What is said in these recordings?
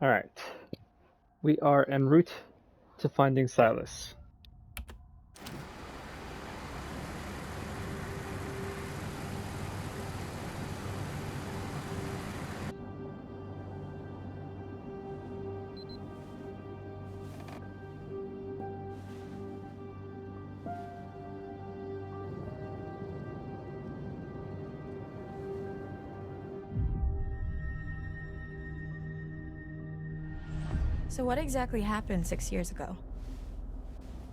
Alright. We are en route to finding Silas. So what exactly happened 6 years ago?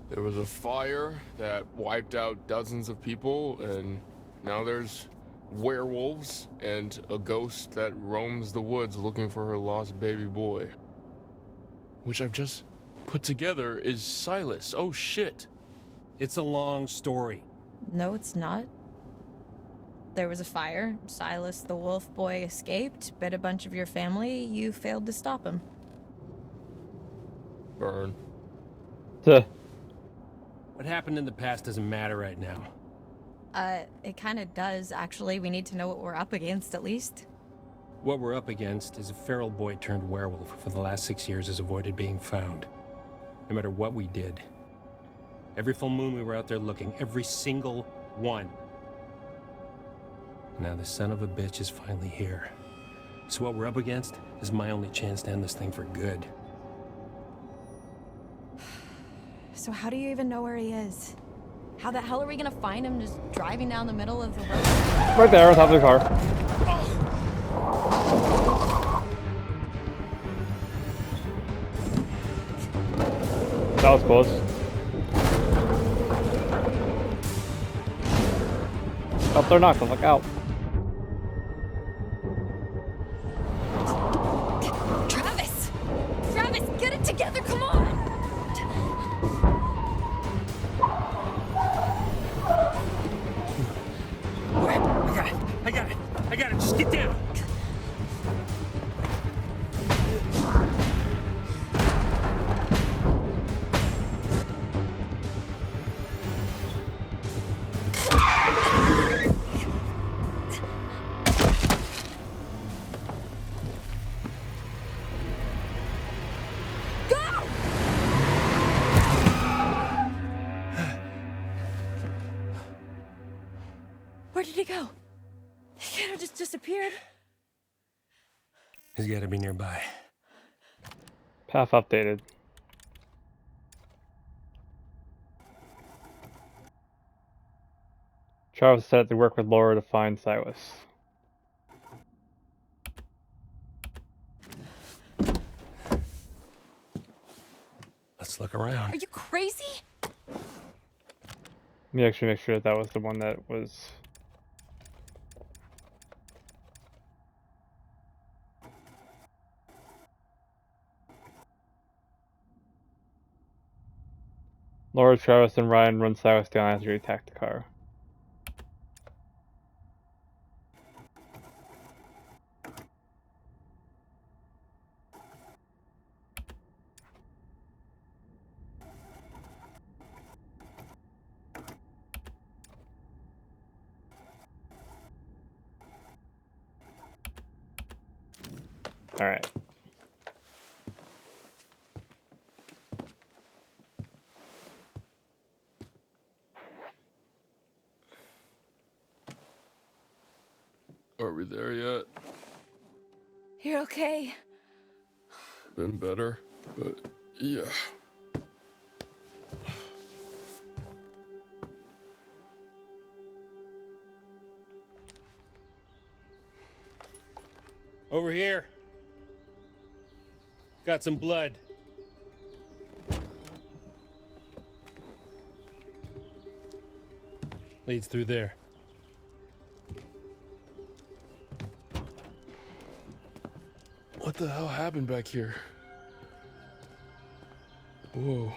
There was a fire that wiped out dozens of people, and now there's werewolves and a ghost that roams the woods looking for her lost baby boy. Which I've just put together is Silas. Oh shit. It's a long story. No, it's not. There was a fire. Silas the wolf boy escaped, bit a bunch of your family. You failed to stop him. Burn. Tuh. What happened in the past doesn't matter right now. It kind of does, actually. We need to know what we're up against, at least. What we're up against is a feral boy turned werewolf who for the last 6 years has avoided being found. No matter what we did. Every full moon we were out there looking. Every single one. Now the son of a bitch is finally here. So what we're up against is my only chance to end this thing for good. So how do you even know where he is? How the hell are we gonna find him just driving down the middle of the road? Right there on top of the car. That was close. Oh, they're not gonna look out. Travis! Travis, get it together, come on! I got it, just get down! Where did he go? He kind of just disappeared. He's gotta be nearby. Path updated. Travis said to work with Laura to find Silas. Let's look around. Are you crazy? Let me actually make sure that was the one that was... Laura, Travis, and Ryan run Silas down after he attacked the car. Alright. Are we there yet? You're okay. Been better, but yeah. Over here. Got some blood. Leads through there. What the hell happened back here? Whoa.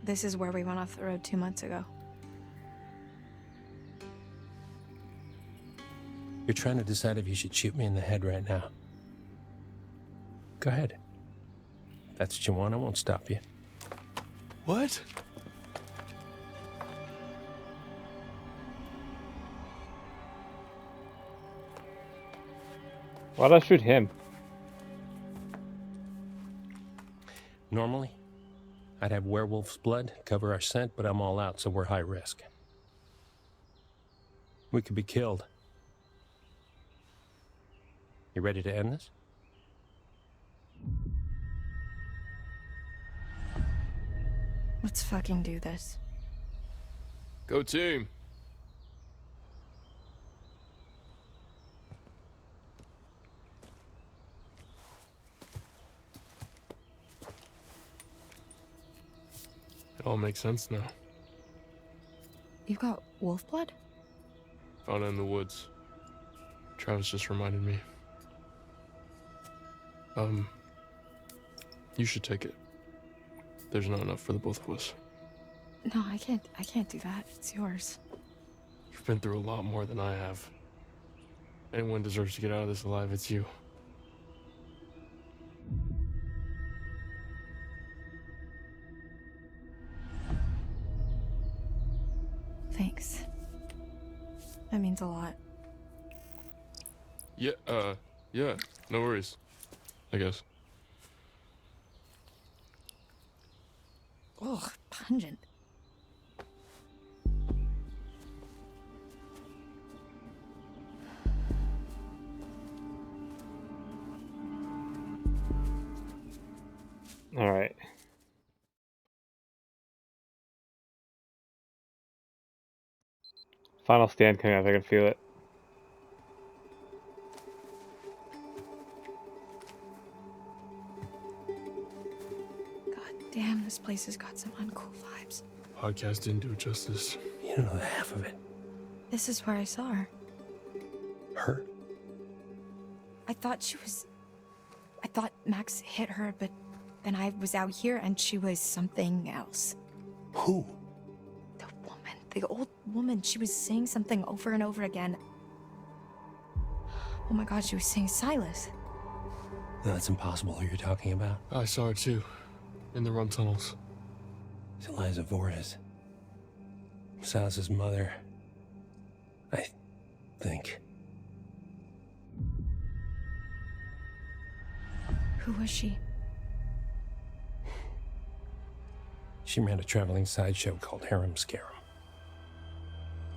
This is where we went off the road 2 months ago. You're trying to decide if you should shoot me in the head right now. Go ahead. If that's what you want, I won't stop you. What? Why'd I shoot him? Normally, I'd have werewolf's blood cover our scent, but I'm all out, so we're high risk. We could be killed. You ready to end this? Let's fucking do this. Go team. It all makes sense now. You got wolf blood? Found it in the woods. Travis just reminded me. You should take it. There's not enough for the both of us. No, I can't do that. It's yours. You've been through a lot more than I have. Anyone deserves to get out of this alive, it's you. Thanks. That means a lot. Yeah, no worries. I guess. Ugh, pungent. All right. Final stand coming up. I can feel it. God damn, this place has got some uncool vibes. Podcast didn't do it justice. You don't know the half of it. This is where I saw her. Her? I thought Max hit her, but then I was out here and she was something else. Who? The woman, the old woman, she was saying something over and over again. Oh my god, she was saying Silas. No, that's impossible who you're talking about. I saw her too. In the run tunnels. It's Eliza Vorez. Silas's mother. I think. Who was she? She ran a traveling sideshow called Harem Scarum.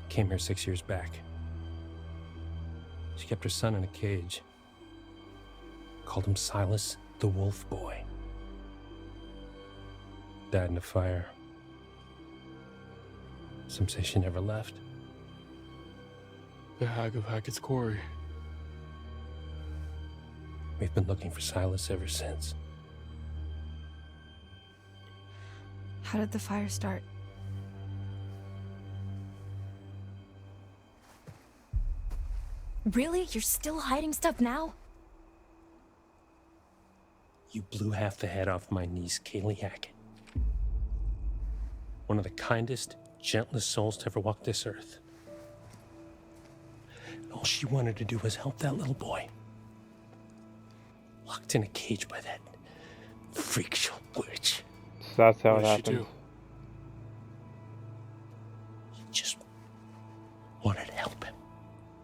Came here 6 years back. She kept her son in a cage. Called him Silas the Wolf Boy. Died in a fire. Some say she never left. The Hag of Hackett's Quarry. We've been looking for Silas ever since. How did the fire start? Really? You're still hiding stuff now? You blew half the head off my niece, Kaylee Hackett. One of the kindest, gentlest souls to ever walk this earth. And all she wanted to do was help that little boy. Locked in a cage by that freak show witch. So that's how What it did she happened. do? She just wanted to help him.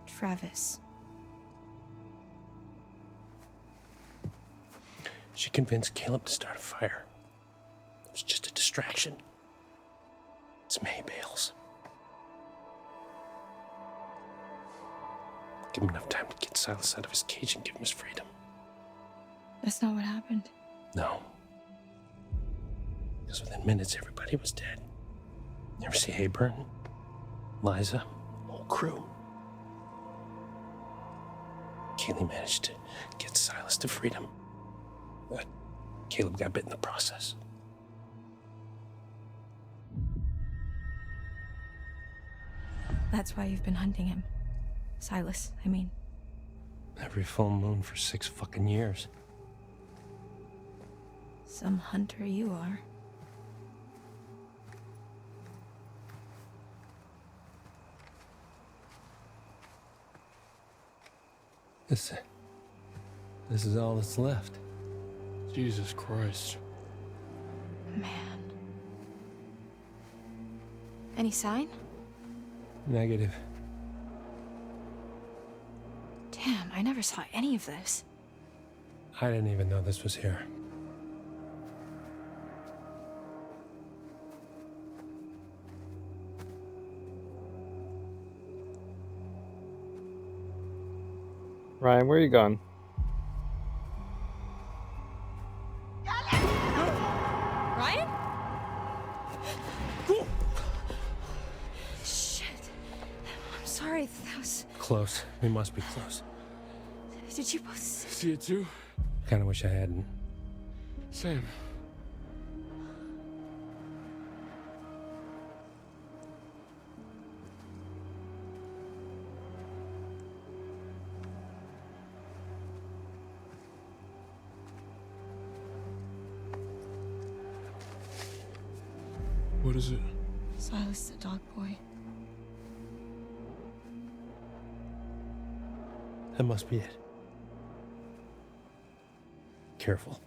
Travis. She convinced Caleb to start a fire. It was just a distraction. Some hay bales. Give him enough time to get Silas out of his cage and give him his freedom. That's not what happened. No. Because within minutes, everybody was dead. You ever see Hayburn? Liza? Whole crew. Kaylee managed to get Silas to freedom. But Caleb got bit in the process. That's why you've been hunting him. Silas, I mean. Every full moon for 6 fucking years. Some hunter you are. This is all that's left. Jesus Christ. Man. Any sign? Negative. Damn, I never saw any of this. I didn't even know this was here. Ryan, where are you going? Ryan? Shit. I'm sorry. That was. Close. We must be close. Did you both? See it too? Kinda wish I hadn't. Same. What is it? Silas, the dog boy. That must be it. Careful.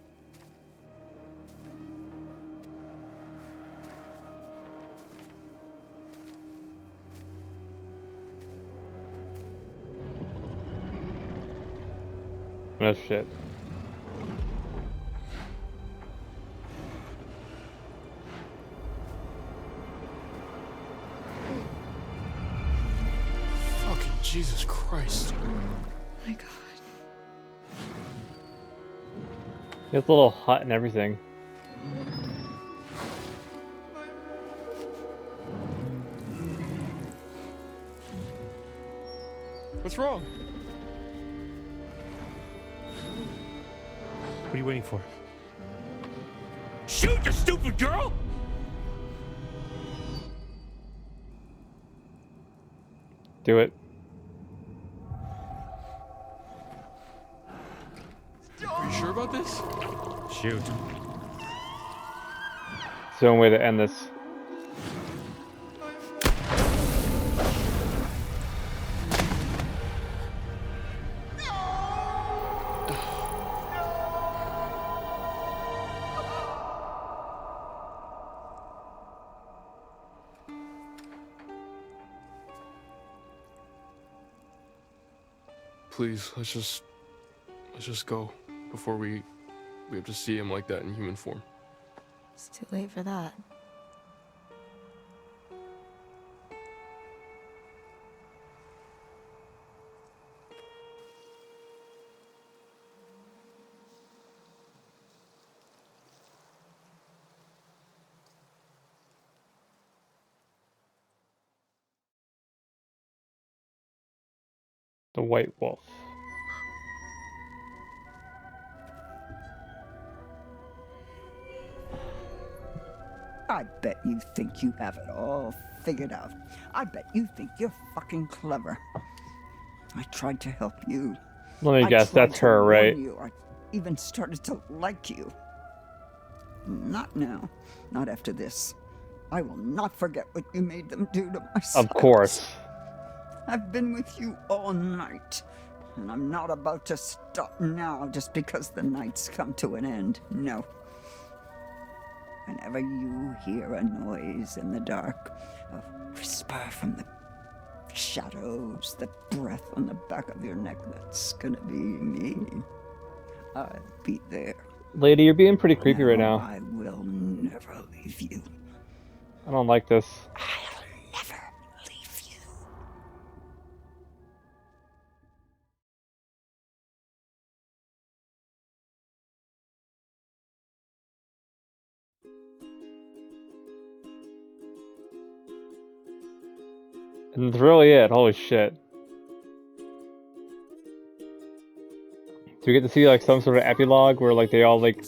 No shit. Fucking Jesus Christ. My God. It's a little hot and everything. What's wrong? What are you waiting for? Shoot, you stupid girl! Do it. Are you sure about this? Shoot. It's the only way to end this. Please, let's just go before we have to see him like that in human form. It's too late for that. The White Wolf. I bet you think you have it all figured out. I bet you think you're fucking clever. I tried to help you. Let me I guess, tried that's to her, warn right? You. I even started to like you. Not now. Not after this. I will not forget what you made them do to my son. Of course. I've been with you all night, and I'm not about to stop now just because the night's come to an end. No. Whenever you hear a noise in the dark, a whisper from the shadows, the breath on the back of your neck, that's gonna be me. I'll be there. Lady, you're being pretty creepy right No, now. I will never leave you. I don't like this. I'll never leave you. And that's really it. Holy shit. Do we get to see like some sort of epilogue where like they all like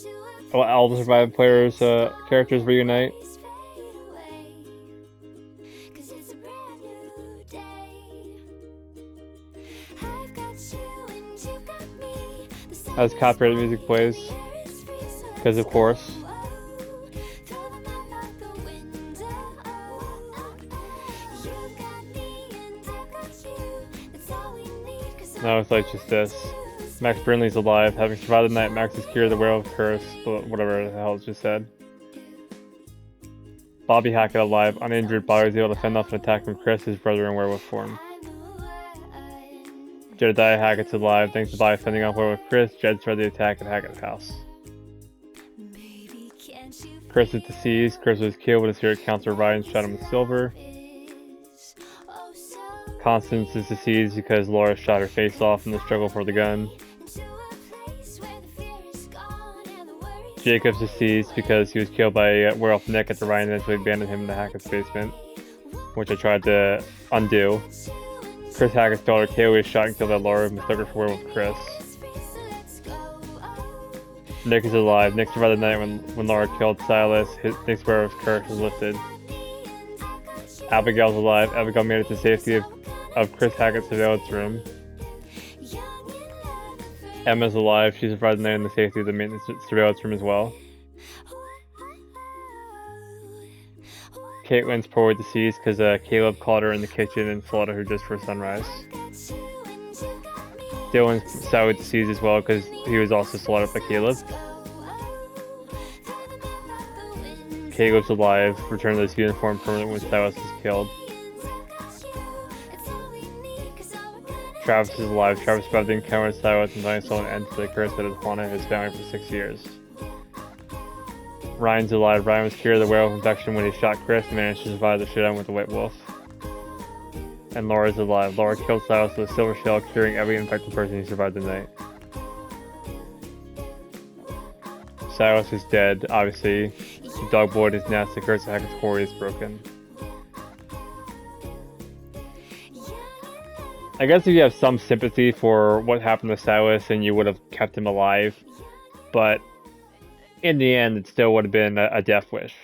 all the surviving players characters reunite? As copyrighted music plays. Because of course. Now it's like just this. Max Burnley's alive. Having survived the night, Max has cured the werewolf curse, but whatever the hell it just said. Bobby Hackett alive, uninjured, Bobby was able to fend off an attack from Chris, his brother in werewolf form. Jedediah Hackett's alive. Thanks to by fending off war with Chris, Jed started the attack at Hackett's house. Chris is deceased. Chris was killed when his spirit counselor Ryan shot him with silver. Constance is deceased because Laura shot her face off in the struggle for the gun. Jacob's deceased because he was killed by werewolf Nick after Ryan eventually abandoned him in the Hackett's basement, which I tried to undo. Chris Hackett's daughter Kaylee was shot and killed by Laura and mistook her for werewolf Chris. Nick is alive. Nick survived the night when Laura killed Silas. Nick's werewolf curse was lifted. Abigail's alive. Abigail made it to safety of Chris Hackett's surveillance room. Emma's alive. She survived the night in the safety of the maintenance surveillance room as well. Caitlin's probably deceased because Caleb caught her in the kitchen and slaughtered her just for sunrise. Dylan's sadly deceased as well because he was also slaughtered by Caleb. Caleb's alive. Returned to his uniform permanently when Silas was killed. Travis is alive. Travis survived the encounter with Silas and finally saw an end to the curse that had haunted his family for 6 years. Ryan's alive. Ryan was cured of the werewolf infection when he shot Chris and managed to survive the showdown with the White Wolf. And Laura's alive. Laura killed Silas with a silver shell, curing every infected person who survived the night. Silas is dead, obviously. The dog boy is nasty. The curse of Hackett's Quarry is broken. I guess if you have some sympathy for what happened to Silas, then you would have kept him alive. But in the end, it still would have been a death wish.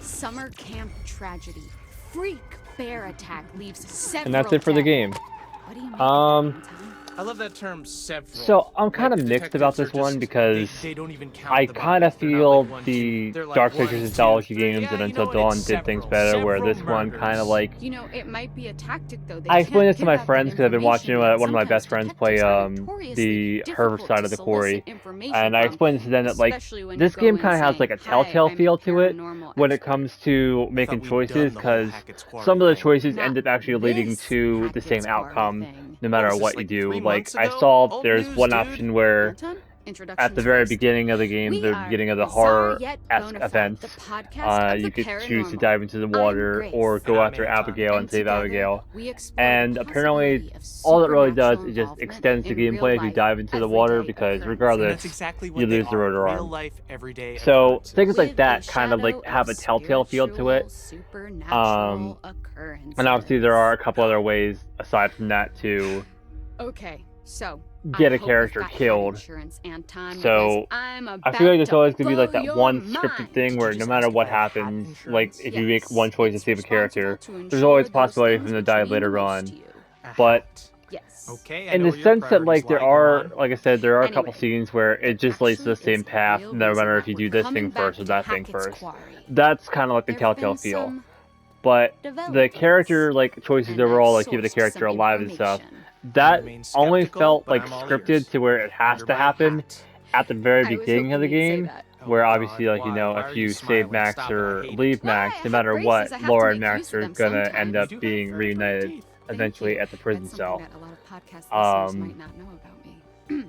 Summer camp tragedy. Freak bear attack leaves several. And that's it for the game. What do you make of that, Tom? I love that term, several. So I'm kind Like, of the mixed about this detectives are one just- because they don't even count I the kind of bodies. They're not feel like 1, the 2. They're like Dark 1, Pictures 2, Anthology 3. games Yeah, and you Until know, Dawn it's did things several. better, where Several this one kind of murders. like... You know, it might be a tactic though. They I explained can't this to my give out that friends because I've been watching information, one of my and best friends play sometimes detectives are the notoriously Herb difficult side to of the solicit Quarry, information and I from, explained to them that like especially when this you game go kind of in has like a saying, "Hi, telltale I'm a feel to it paranormal when it expert." comes to making we'd done choices, the whole because Hackett's Quarry some of the thing. choices Not end up actually leading this to the same Hackett's Quarry outcome thing. no matter was this, what you like, do. 3 Like months I ago? saw Old there's news, one dude. option where Well done. at the Introductions very first. beginning of the game, We the are beginning of the Bizarre Yet horror-esque Bonafide, events, the podcast of you the could choose to paranormal. dive into the I'm water Grace. or go And I'm after Anton. Abigail and And save together, Abigail. we explore And the apparently, possibility of all it really does supernatural is just involvement extends the in gameplay real if you life, dive into the water, everyday because occurrences. And regardless, that's exactly what you they lose the are. rotor Real arm. life, everyday So occurrences. things like With that a kind of like shadow have a of telltale feel to it. supernatural occurrences. And obviously there are a couple other ways aside from that to Okay, so get I a hope character you've got killed. head insurance and time, So, because I'm I about feel like there's to always gonna be like blow that your one mind. scripted thing Did where you no just matter ask what if I had happens, insurance? like if you make Yes, one choice to it's save a character, responsible to there's always insure those possibility for things them to die which mean later the most on. to you. A But hat. Yes. Okay, I in know the your sense that like priorities there lie. Go are, on. like I said, there are a couple Anyway, scenes where it just leads to the actually same is the path, real no reason matter that if you we're do this coming thing back first or to that thing Hackett's first. Quarry. That's kind of like the There have telltale been feel. some But the developments, character like choices and I've overall, like keeping the sourced character some alive and stuff, information. that remain only skeptical, felt but like I'm all scripted ears. to where it has Under to my happen hat. at the very I was beginning of the hoping you'd say game, that. where Oh, obviously, God, like, you why? know, Why if are you you save smiling? Max Stop it, I or hate it. leave Why? Max, I no have matter braces. what, I have to Laura and make Max use of are them gonna end sometimes. up You do have being very pretty reunited teeth. Thank eventually you. at the prison That's cell. something that a lot of podcast listeners Um, might not know about me.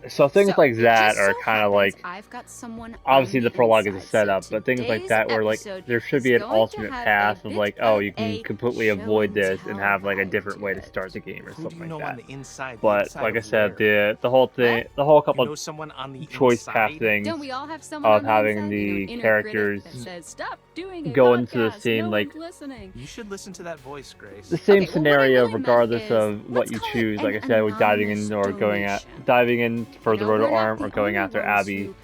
So things So, like it that just are so kind of happens like, I've got someone obviously on the the prologue is a inside, so setup, but things like today's that where like episode there should is be an going to alternate have path a of bit like, oh, of you can a completely show avoid and this and tell have like a vibe different to way to it. start the game or Who do something you like know on that. the inside? The But inside like I of said, where? the whole thing, the whole You couple know someone on the choice path inside? things Don't we all have someone of on the having inside? the You know, an inner characters critic that says, "Stop doing a go into the podcast, same no like one's listening." You should listen to that voice, Grace. the same Okay, well, what I scenario really meant regardless is, of what let's you call it choose. Like an I said, with diving anonymous in or donation. diving in for You the know, rotor we're not arm or the going only after ones Abby. who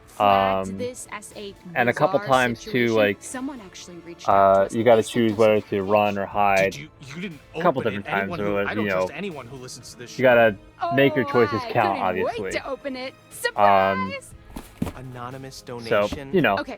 flagged Um, this as a and a couple bizarre times too, situation. like Someone actually reached out to us. you got to They sent choose us whether a to run or hide. Did you didn't A couple open different it. times, Anyone so who, it was, I don't you trust know, anyone who listens to this show. You gotta Oh, make your choices I count, couldn't obviously. wait to open it. Surprise! Anonymous So, donation. you know, Okay,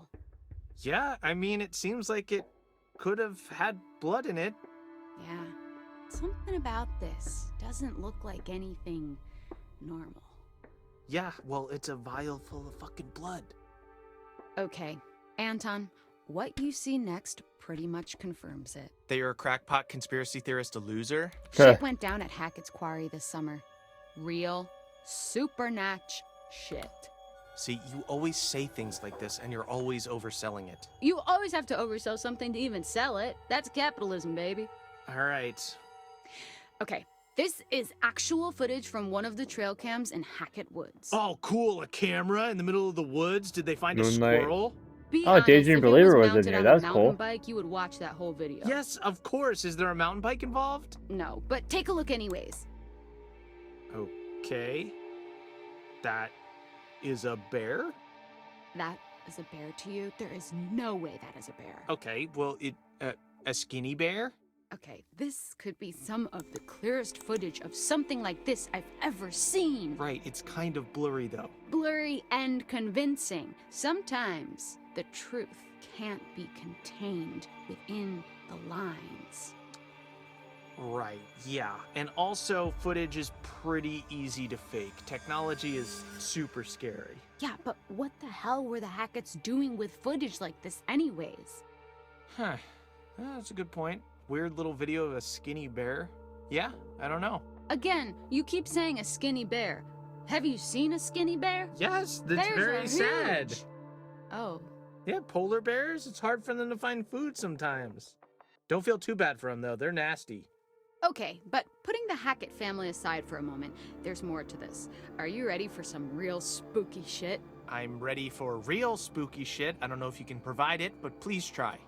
all. Yeah, I mean, it seems like it could have had blood in it. Yeah. Something about this doesn't look like anything normal. Yeah, well, it's a vial full of fucking blood. Okay, Anton, what you see next pretty much confirms it. That you're a crackpot conspiracy theorist, a loser? Shit went down at Hackett's Quarry this summer. Real, supernatch shit. See, you always say things like this, and you're always overselling it. You always have to oversell something to even sell it. That's capitalism, baby. All right. Okay, this is actual footage from one of the trail cams in Hackett Woods. Oh, cool. A camera in the middle of the woods. Did they find a Moonlight. squirrel? Be Oh, honest, Daydream if it Believer was in mounted here. on That's a cool. mountain bike, you would watch that whole video. Yes, of course. Is there a mountain bike involved? No, but take a look anyways. Okay. That is a bear? That is a bear to you? There is no way that is a bear. Okay, well, a skinny bear? Okay, this could be some of the clearest footage of something like this I've ever seen. Right, it's kind of blurry, though. Blurry and convincing. Sometimes the truth can't be contained within the lines. Right, yeah. And also, footage is pretty easy to fake. Technology is super scary. Yeah, but what the hell were the Hacketts doing with footage like this anyways? Huh. That's a good point. Weird little video of a skinny bear? Yeah, I don't know. Again, you keep saying a skinny bear. Have you seen a skinny bear? Yes, that's Bears very are sad. huge. Oh, Yeah, polar bears, it's hard for them to find food sometimes. Don't feel too bad for them, though. They're nasty. okay, but putting the Hackett family aside for a moment, there's more to this. Are you ready for some real spooky shit? I'm ready for real spooky shit. I don't know if you can provide it, but please try.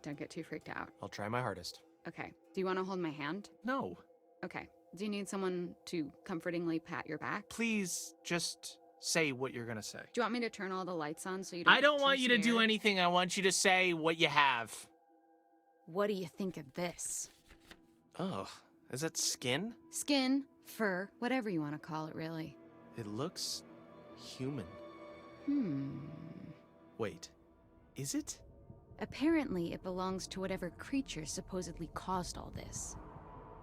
Don't get too freaked out. I'll try my hardest. Okay, do you want to hold my hand? No. Okay, do you need someone to comfortingly pat your back? Please just say what you're gonna say. Do you want me to turn all the lights on so you don't I don't get want too you to do scared? anything. I want you to say what you have. What do you think of this? Oh, is that skin? Skin, fur, whatever you want to call it, really. It looks human. Wait, is it? Apparently, it belongs to whatever creature supposedly caused all this.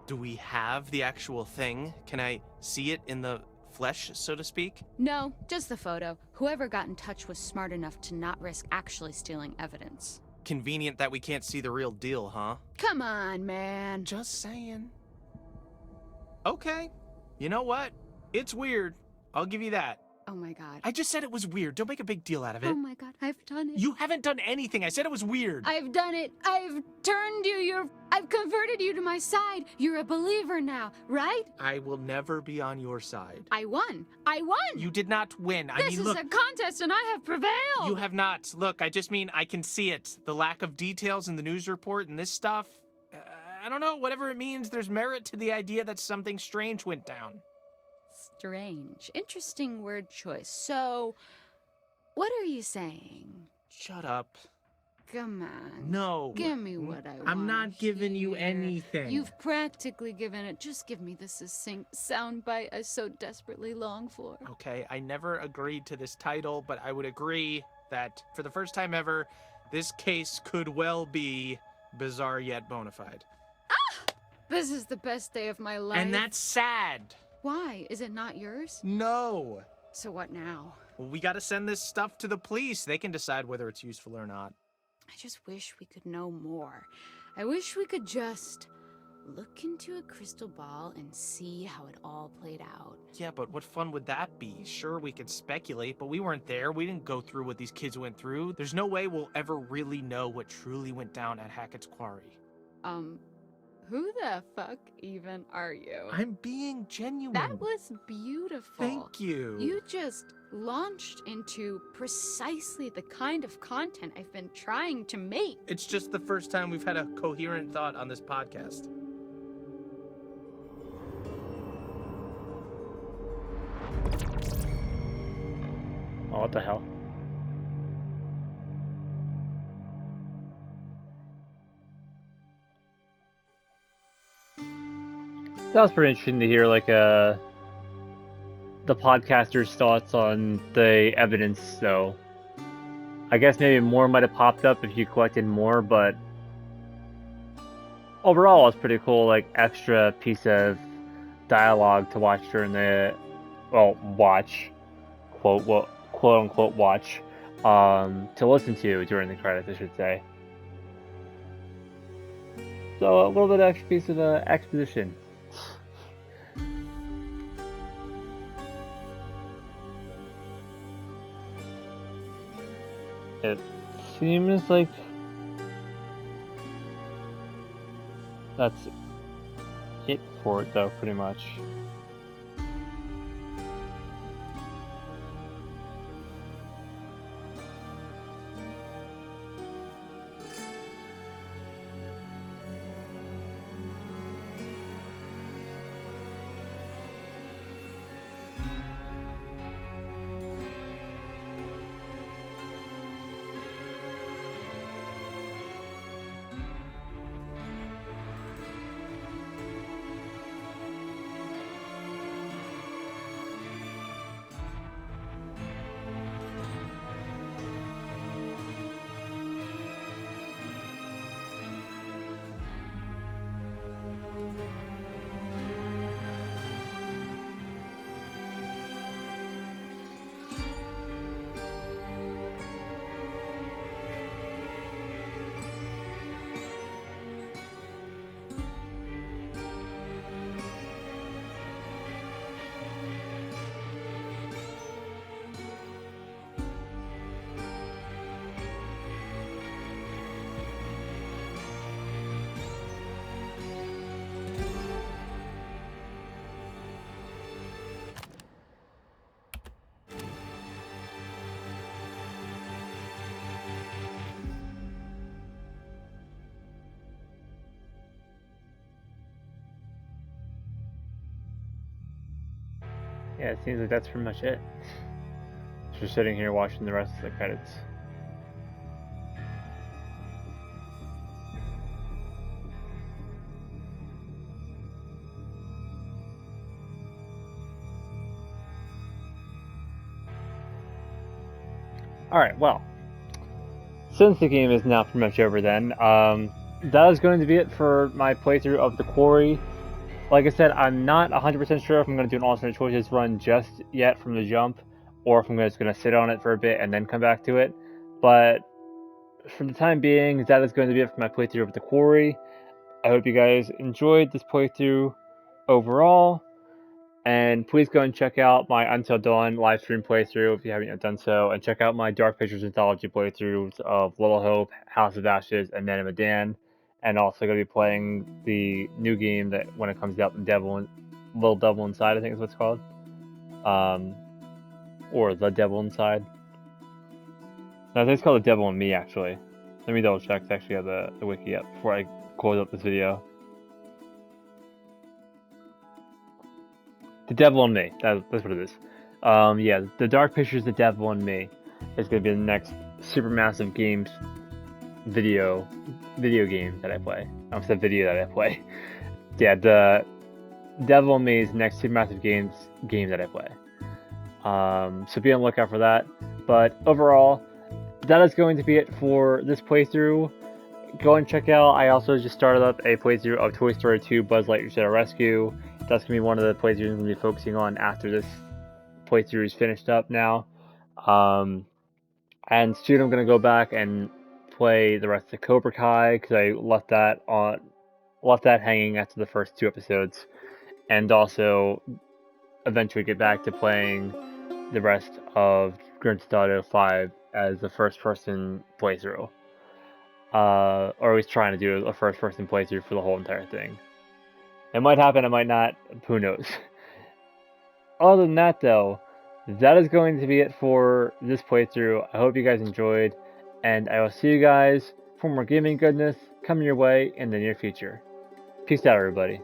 Do we have the actual thing? Can I see it in the flesh, so to speak? No, just the photo. Whoever got in touch was smart enough to not risk actually stealing evidence. Convenient that we can't see the real deal, huh? Come on, man. Just saying. Okay. You know what? It's weird. I'll give you that. Oh my god. I just said it was weird. Don't make a big deal out of it. Oh my god, I've done it. You haven't done anything. I said it was weird. I've done it. I've turned you. I've converted you to my side. You're a believer now, right? I will never be on your side. I won. I won. You did not win. I This mean, is look. a contest and I have prevailed. You have not. Look, I just mean I can see it. The lack of details in the news report and this stuff. I don't know. Whatever it means, there's merit to the idea that something strange went down. Strange. Interesting word choice. So, what are you saying? Shut up. Come on. No. Give me what I want. I'm not giving you anything. You've practically given it. Just give me the succinct soundbite I so desperately long for. Okay, I never agreed to this title, but I would agree that for the first time ever, this case could well be bizarre yet bona fide. This is the best day of my life. And that's sad. Why? Is it not yours? No. So what now? Well, we gotta send this stuff to the police. They can decide whether it's useful or not. I just wish we could know more. I wish we could just look into a crystal ball and see how it all played out. Yeah, but what fun would that be? Sure, we could speculate, but we weren't there. We didn't go through what these kids went through. There's no way we'll ever really know what truly went down at Hackett's Quarry. Who the fuck even are you? I'm being genuine. That was beautiful. Thank you. You just launched into precisely the kind of content I've been trying to make. It's just the first time we've had a coherent thought on this podcast. Oh, what the hell? That was pretty interesting to hear, like, the podcaster's thoughts on the evidence, though. I guess maybe more might have popped up if you collected more, but overall, it's pretty cool. Like extra piece of dialogue to watch during the, well, watch, quote unquote watch, to listen to during the credits, I should say. So a little bit of extra piece of exposition. It seems like that's it for it, though, pretty much. Yeah, it seems like that's pretty much it. Just sitting here watching the rest of the credits. Alright, well, since the game is now pretty much over then, that is going to be it for my playthrough of the Quarry. Like I said, I'm not 100% sure if I'm going to do an alternate choices run just yet from the jump, or if I'm just going to sit on it for a bit and then come back to it. But for the time being, that is going to be it for my playthrough of the Quarry. I hope you guys enjoyed this playthrough overall. And please go and check out my Until Dawn live stream playthrough if you haven't yet done so. And check out my Dark Pictures Anthology playthroughs of Little Hope, House of Ashes, and Men of Medan. And also going to be playing the new game that when it comes out, Little Devil Inside, I think is what it's called. Or The Devil Inside. No, I think it's called The Devil in Me, actually. Let me double check. I actually have the wiki up before I close up this video. The Devil in Me. That's what it is. Yeah, The Dark Pictures, The Devil in Me is going to be the next supermassive games video game that I play. I almost said video that I play. Yeah, the Devil in Me is the next supermassive game that I play. So be on the lookout for that. But overall, that is going to be it for this playthrough. Go and check out, I also just started up a playthrough of Toy Story 2 Buzz Lightyear Shadow Rescue. That's going to be one of the playthroughs I'm going to be focusing on after this playthrough is finished up now. And soon I'm going to go back and play the rest of Cobra Kai, because I left that hanging after the first 2 episodes. And also eventually get back to playing the rest of Grand Theft Auto 5 as the first person playthrough. Or at least trying to do a first person playthrough for the whole entire thing. It might happen, it might not, who knows. Other than that though, that is going to be it for this playthrough. I hope you guys enjoyed, and I will see you guys for more gaming goodness coming your way in the near future. Peace out, everybody.